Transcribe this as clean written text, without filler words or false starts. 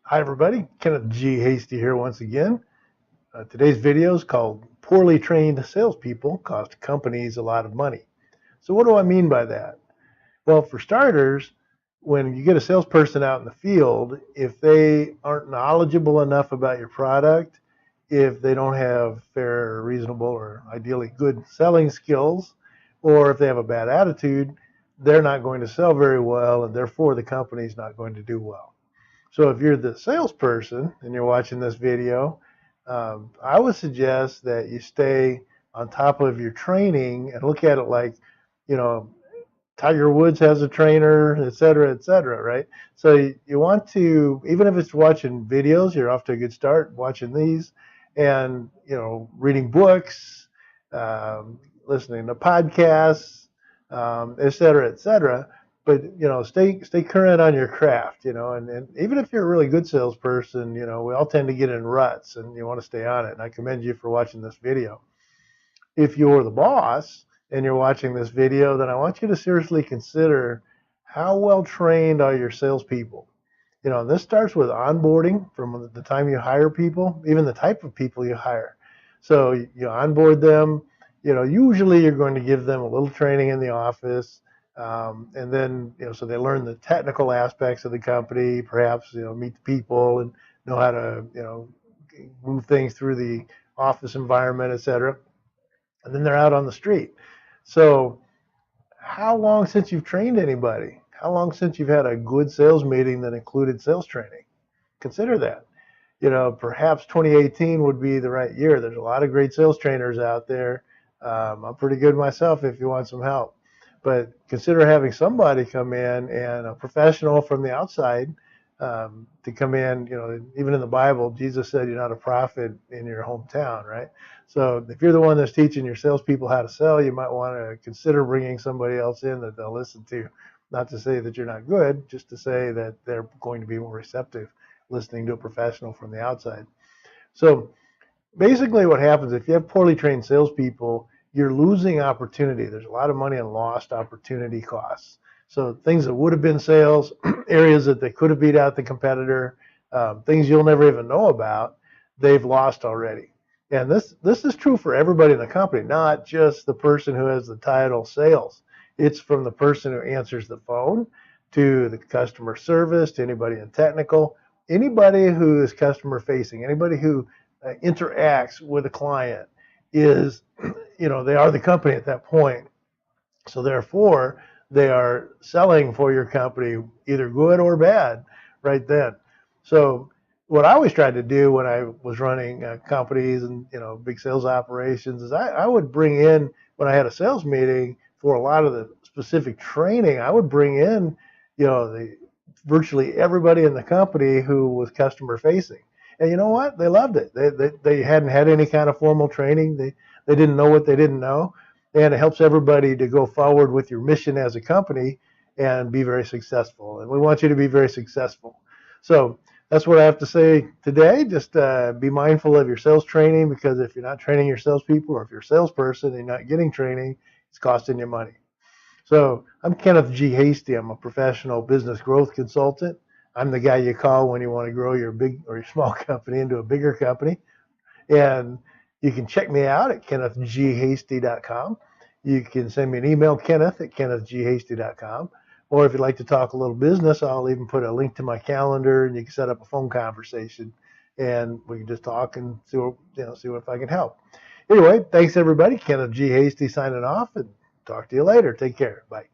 Hi everybody, Kenneth G. Hasty here once again. Today's video is called Poorly Trained Salespeople Cost Companies a Lot of Money. So what do I mean by that? Well, for starters, when you get a salesperson out in the field, if they aren't knowledgeable enough about your product, if they don't have fair, reasonable, or ideally good selling skills, or if they have a bad attitude, they're not going to sell very well, and therefore the company's not going to do well. So if you're the salesperson and you're watching this video, I would suggest that you stay on top of your training and look at it like, you know, Tiger Woods has a trainer, et cetera, right? So you want to, even if it's watching videos, you're off to a good start watching these and, reading books, listening to podcasts, et cetera. But, stay current on your craft, and even if you're a really good salesperson, we all tend to get in ruts and you want to stay on it. And I commend you for watching this video. If you're the boss and you're watching this video, then I want you to seriously consider how well trained are your salespeople. This starts with onboarding from the time you hire people, even the type of people you hire. So you onboard them. Usually you're going to give them a little training in the office, and then so they learn the technical aspects of the company, perhaps meet the people and know how to move things through the office environment, etc. And then they're out on the street. So how long since you've trained anybody? How long since you've had a good sales meeting that included sales training? Consider that. Perhaps 2018 would be the right year. There's a lot of great sales trainers out there. I'm pretty good myself if you want some help. But consider having somebody come in and a professional from the outside to come in. Even in the Bible, Jesus said you're not a prophet in your hometown, right? So if you're the one that's teaching your salespeople how to sell, you might want to consider bringing somebody else in that they'll listen to. Not to say that you're not good, just to say that they're going to be more receptive listening to a professional from the outside. So basically what happens if you have poorly trained salespeople, you're losing opportunity. There's a lot of money in lost opportunity costs. So things that would have been sales, areas that they could have beat out the competitor, things you'll never even know about, they've lost already. And this is true for everybody in the company, not just the person who has the title sales. It's from the person who answers the phone to the customer service, to anybody in technical, anybody who is customer facing, anybody who interacts with a client is, they are the company at that point. So therefore, they are selling for your company, either good or bad, right then. So what I always tried to do when I was running companies and big sales operations is I would bring in, when I had a sales meeting for a lot of the specific training, I would bring in virtually everybody in the company who was customer facing. And you know what? They loved it. They hadn't had any kind of formal training. They didn't know what they didn't know. And it helps everybody to go forward with your mission as a company and be very successful. And we want you to be very successful. So that's what I have to say today. Just be mindful of your sales training, because if you're not training your salespeople, or if you're a salesperson and you're not getting training, it's costing you money. So I'm Kenneth G. Hasty. I'm a professional business growth consultant. I'm the guy you call when you want to grow your big or your small company into a bigger company. And you can check me out at kennethghasty.com. You can send me an email, kenneth@kennethghasty.com. Or if you'd like to talk a little business, I'll even put a link to my calendar, and you can set up a phone conversation, and we can just talk and see if I can help. Anyway, thanks everybody. Kenneth G. Hasty signing off, and talk to you later. Take care. Bye.